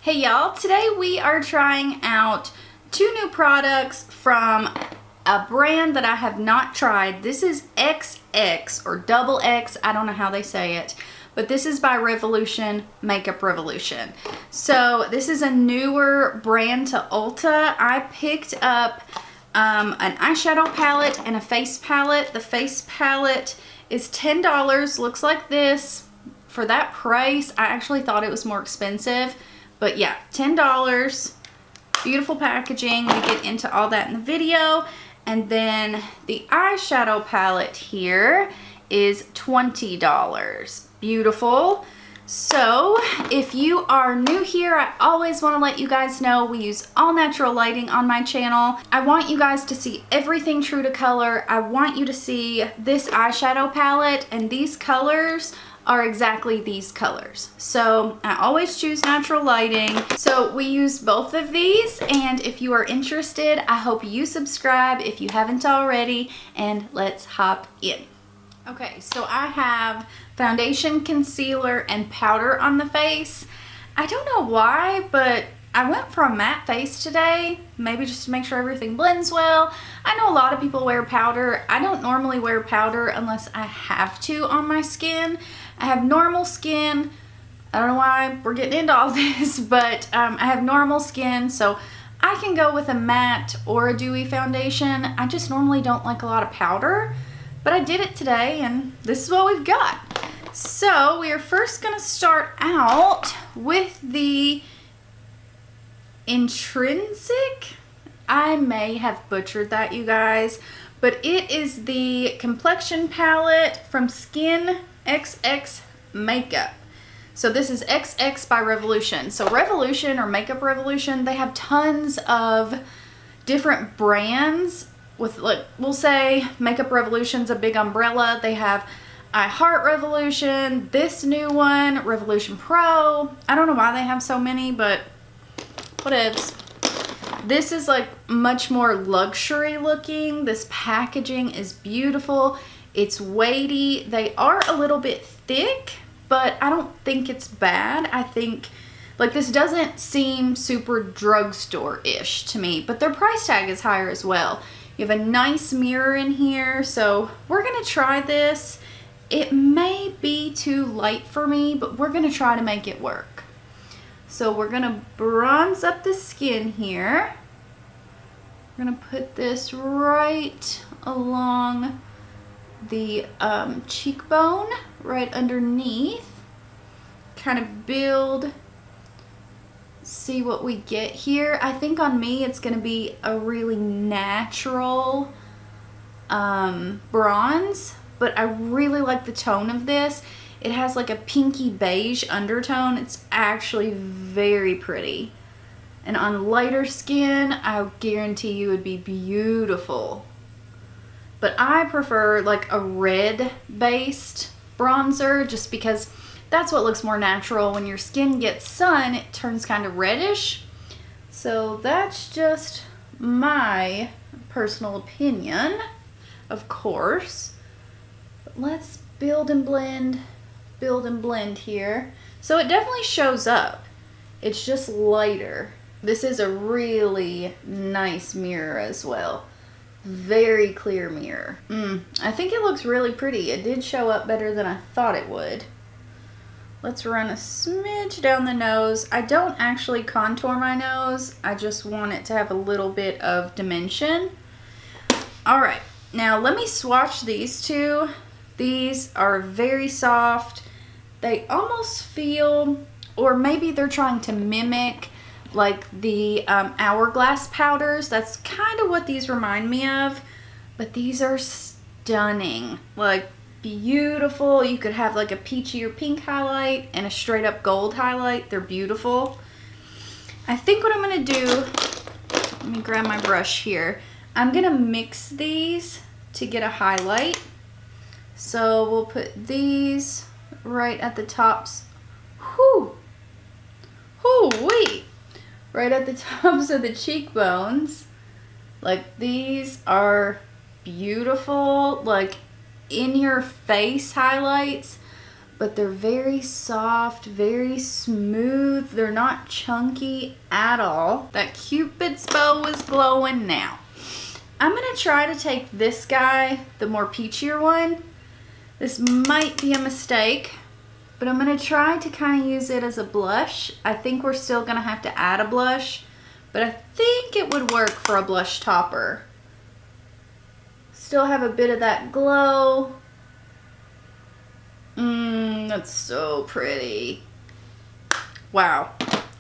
Hey y'all, today we are trying out two new products from a brand that I have not tried. This is XX or double X, I don't know how they say it, but this is by Revolution, Makeup Revolution. So this is a newer brand to Ulta. I picked up an eyeshadow palette and a face palette. The face palette is $10, looks like this. For that price, I actually thought it was more expensive. But yeah, $10, beautiful packaging. We get into all that in the video. And then the eyeshadow palette here is $20. Beautiful. So if you are new here, I always want to let you guys know we use all natural lighting on my channel. I want you guys to see everything true to color. I want you to see this eyeshadow palette, and these colors are exactly these colors. So I always choose natural lighting. So we use both of these, and if you are interested, I hope you subscribe if you haven't already, and let's hop in. Okay, so I have foundation, concealer, and powder on the face. I don't know why, but I went for a matte face today, maybe just to make sure everything blends well. I know a lot of people wear powder. I don't normally wear powder unless I have to on my skin. I have normal skin. I don't know why we're getting into all this, but I have normal skin, so I can go with a matte or a dewy foundation. I just normally don't like a lot of powder, but I did it today, and this is what we've got. So we are first gonna start out with the Intrinsic. I may have butchered that, you guys, but it is the complexion palette from Skin XX Makeup. So this is XX by Revolution. So Revolution or Makeup Revolution, they have tons of different brands with, like, we'll say Makeup Revolution's a big umbrella. They have I Heart Revolution, this new one, Revolution Pro. I don't know why they have so many, but whatevs. This is like much more luxury looking. This packaging is beautiful. It's weighty. They are a little bit thick, but I don't think it's bad. I think, like, this doesn't seem super drugstore-ish to me, but their price tag is higher as well. You have a nice mirror in here, so we're gonna try this. It may be too light for me, but we're gonna try to make it work. So we're gonna bronze up the skin here. We're gonna put this right along the cheekbone, right underneath. Kind of build, see what we get here. I think on me it's gonna be a really natural bronze, but I really like the tone of this. It has like a pinky beige undertone. It's actually very pretty. And on lighter skin, I guarantee you it would be beautiful. But I prefer like a red based bronzer just because that's what looks more natural. When your skin gets sun, it turns kind of reddish. So that's just my personal opinion, of course. But let's build and blend here. So it definitely shows up. It's just lighter. This is a really nice mirror as well. Very clear mirror. I think it looks really pretty. It did show up better than I thought it would. Let's run a smidge down the nose. I don't actually contour my nose. I just want it to have a little bit of dimension. All right, now let me swatch these two. These are very soft. They almost feel, or maybe they're trying to mimic like the Hourglass powders. That's kind of what these remind me of, but these are stunning, like beautiful. You could have like a peachy or pink highlight and a straight up gold highlight. They're beautiful. I think what I'm gonna do, let me grab my brush here. I'm gonna mix these to get a highlight. So we'll put these right at the tops. Whoo-wee! Right at the tops of the cheekbones. Like, these are beautiful, like in your face highlights, but they're very soft, very smooth. They're not chunky at all. That Cupid's bow is glowing now. I'm gonna try to take this guy, the more peachier one. This might be a mistake, but I'm gonna try to kind of use it as a blush. I think we're still gonna have to add a blush, but I think it would work for a blush topper. Still have a bit of that glow. That's so pretty. Wow.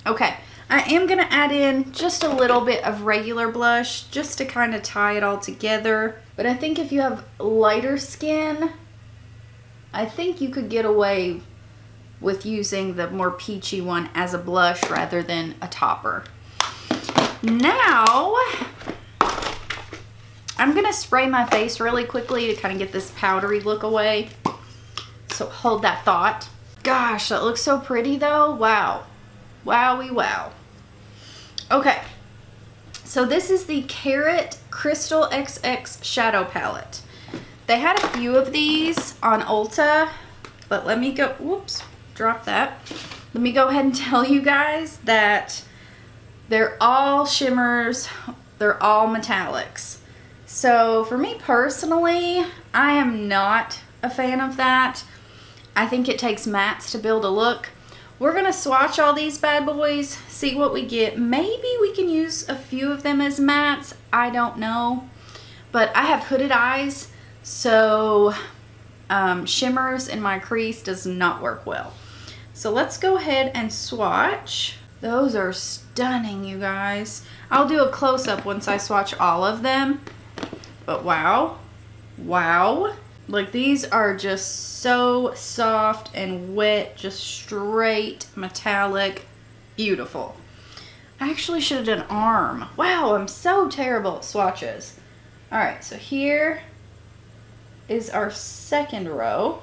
Okay, I am gonna add in just a little bit of regular blush just to kind of tie it all together. But I think if you have lighter skin, I think you could get away with using the more peachy one as a blush rather than a topper. Now, I'm gonna spray my face really quickly to kind of get this powdery look away. So hold that thought. Gosh, that looks so pretty though. Wow. Wowie wow. Okay. So this is the Carrot Crystal XX Shadow Palette. They had a few of these on Ulta, but let me go, whoops, drop that. Let me go ahead and tell you guys that they're all shimmers, they're all metallics. So for me personally, I am not a fan of that. I think it takes mattes to build a look. We're gonna swatch all these bad boys, see what we get. Maybe we can use a few of them as mattes, I don't know. But I have hooded eyes, so shimmers in my crease does not work well. So let's go ahead and swatch. Those are stunning, you guys. I'll do a close-up once I swatch all of them. But wow, wow. Like these are just so soft and wet, just straight metallic, beautiful. I actually should have done arm. Wow, I'm so terrible at swatches. All right, so here is our second row.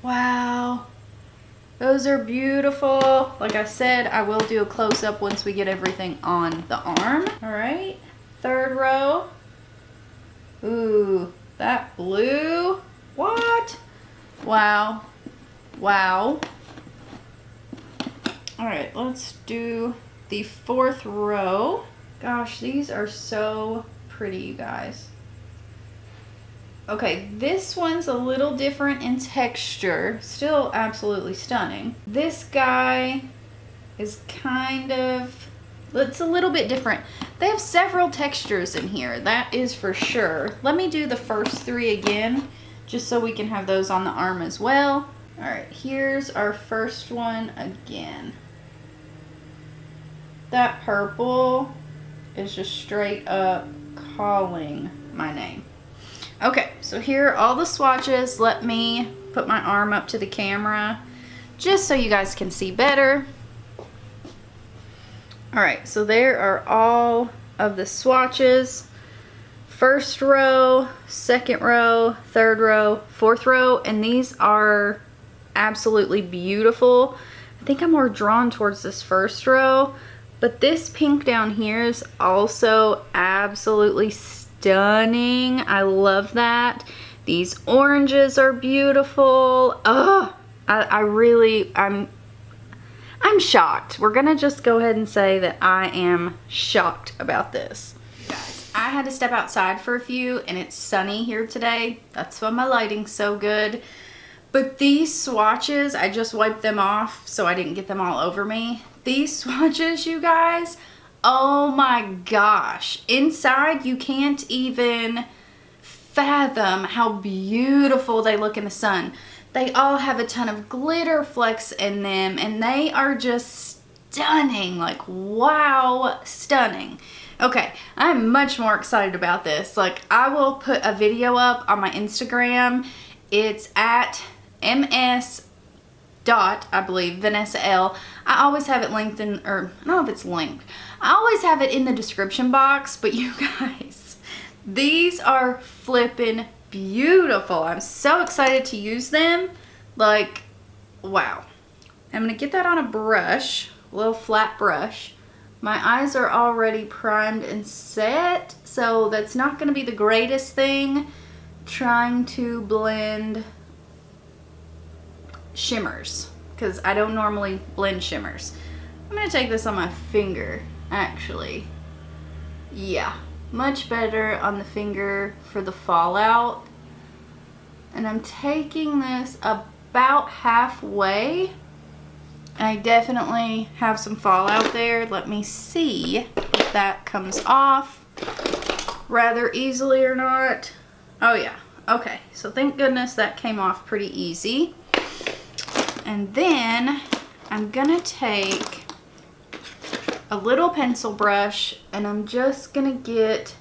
Wow, those are beautiful. Like I said, I will do a close-up once we get everything on the arm. All right, third row. Ooh, that blue. What? Wow. Wow. All right, let's do the fourth row. Gosh, these are so pretty, you guys. Okay, this one's a little different in texture. Still absolutely stunning. This guy is kind of, it's a little bit different. They have several textures in here, that is for sure. Let me do the first three again, just so we can have those on the arm as well. All right, here's our first one again. That purple is just straight up calling my name. Okay, so here are all the swatches. Let me put my arm up to the camera just so you guys can see better. All right, so there are all of the swatches. First row, second row, third row, fourth row, and these are absolutely beautiful. I think I'm more drawn towards this first row, but this pink down here is also absolutely stunning. I love that. These oranges are beautiful. Oh, I'm shocked. We're gonna just go ahead and say that I am shocked about this. Guys, I had to step outside for a few and it's sunny here today. That's why my lighting's so good. But these swatches, I just wiped them off so I didn't get them all over me. These swatches, you guys, oh my gosh. Inside, you can't even fathom how beautiful they look in the sun. They all have a ton of glitter flecks in them and they are just stunning. Like, wow, stunning. Okay, I'm much more excited about this. Like, I will put a video up on my Instagram. It's at ms. I believe, Vanessa L. I always have it linked in, or I don't know if it's linked. I always have it in the description box, but you guys, these are flippin' beautiful. I'm so excited to use them. Like, wow. I'm gonna get that on a brush, a little flat brush. My eyes are already primed and set, so that's not gonna be the greatest thing, trying to blend shimmers because I don't normally blend shimmers. I'm gonna take this on my finger, actually. Yeah, much better on the finger for the fallout. And I'm taking this about halfway. I definitely have some fallout there. Let me see if that comes off rather easily or not. Oh yeah, okay. So thank goodness that came off pretty easy. And then I'm gonna take a little pencil brush and I'm just gonna get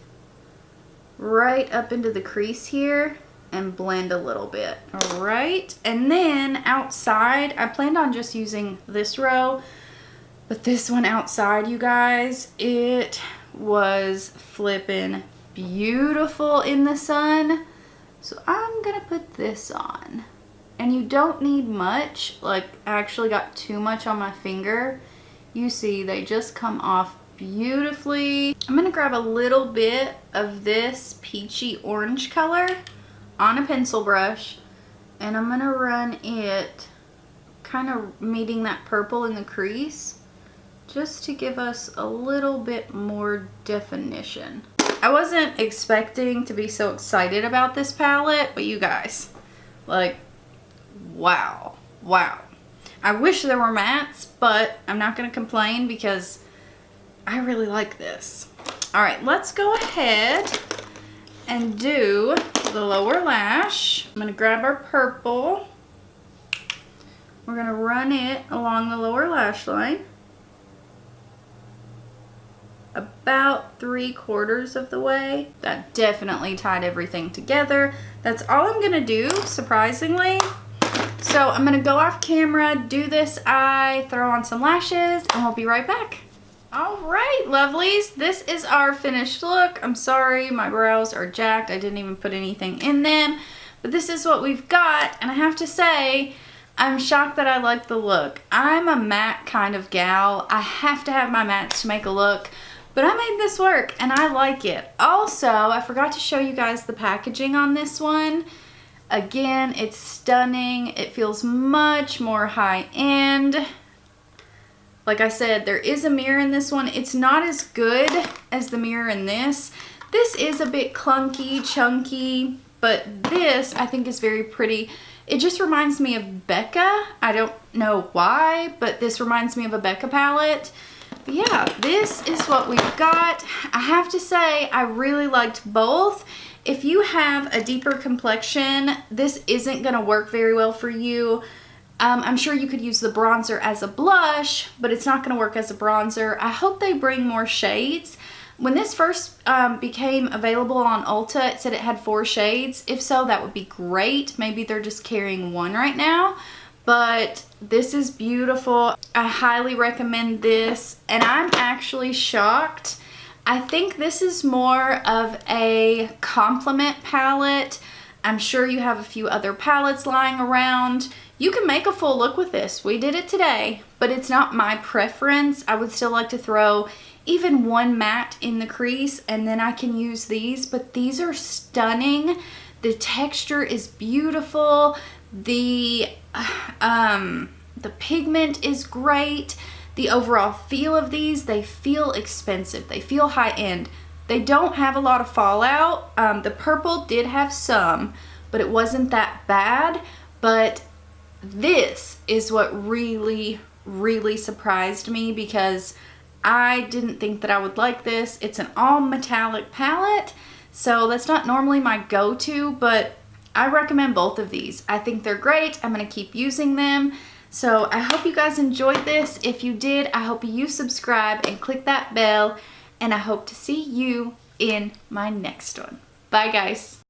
right up into the crease here and blend a little bit. All right, and then outside, I planned on just using this row, but this one outside, you guys, it was flipping beautiful in the sun. So I'm gonna put this on. And you don't need much. Like, I actually got too much on my finger. You see, they just come off beautifully. I'm gonna grab a little bit of this peachy orange color on a pencil brush, and I'm gonna run it kind of meeting that purple in the crease just to give us a little bit more definition. I wasn't expecting to be so excited about this palette, but you guys, like, wow. I wish there were mattes, but I'm not gonna complain because I really like this. All right, let's go ahead and do the lower lash. I'm gonna grab our purple. We're gonna run it along the lower lash line. About 3/4 of the way. That definitely tied everything together. That's all I'm gonna do, surprisingly. So I'm gonna go off camera, do this eye, throw on some lashes, and we'll be right back. All right, lovelies, this is our finished look. I'm sorry, my brows are jacked. I didn't even put anything in them, but this is what we've got. And I have to say, I'm shocked that I like the look. I'm a matte kind of gal. I have to have my mattes to make a look, but I made this work and I like it. Also, I forgot to show you guys the packaging on this one. Again, it's stunning. It feels much more high-end. Like I said, there is a mirror in this one. It's not as good as the mirror in this. This is a bit clunky, chunky, but this I think is very pretty. It just reminds me of Becca. I don't know why, but this reminds me of a Becca palette. But yeah, this is what we've got. I have to say, I really liked both. If you have a deeper complexion, this isn't gonna work very well for you. I'm sure you could use the bronzer as a blush, but it's not gonna work as a bronzer. I hope they bring more shades. When this first became available on Ulta, it said it had 4 shades. If so, that would be great. Maybe they're just carrying 1 right now, but this is beautiful. I highly recommend this, and I'm actually shocked. I think this is more of a complement palette. I'm sure you have a few other palettes lying around. You can make a full look with this. We did it today, but it's not my preference. I would still like to throw even 1 matte in the crease, and then I can use these, but these are stunning. The texture is beautiful. The pigment is great. The overall feel of these, they feel expensive. They feel high-end. They don't have a lot of fallout. The purple did have some, but it wasn't that bad. But this is what really, really surprised me because I didn't think that I would like this. It's an all metallic palette, so that's not normally my go-to, but I recommend both of these. I think they're great. I'm gonna keep using them. So I hope you guys enjoyed this. If you did, I hope you subscribe and click that bell, and I hope to see you in my next one. Bye, guys.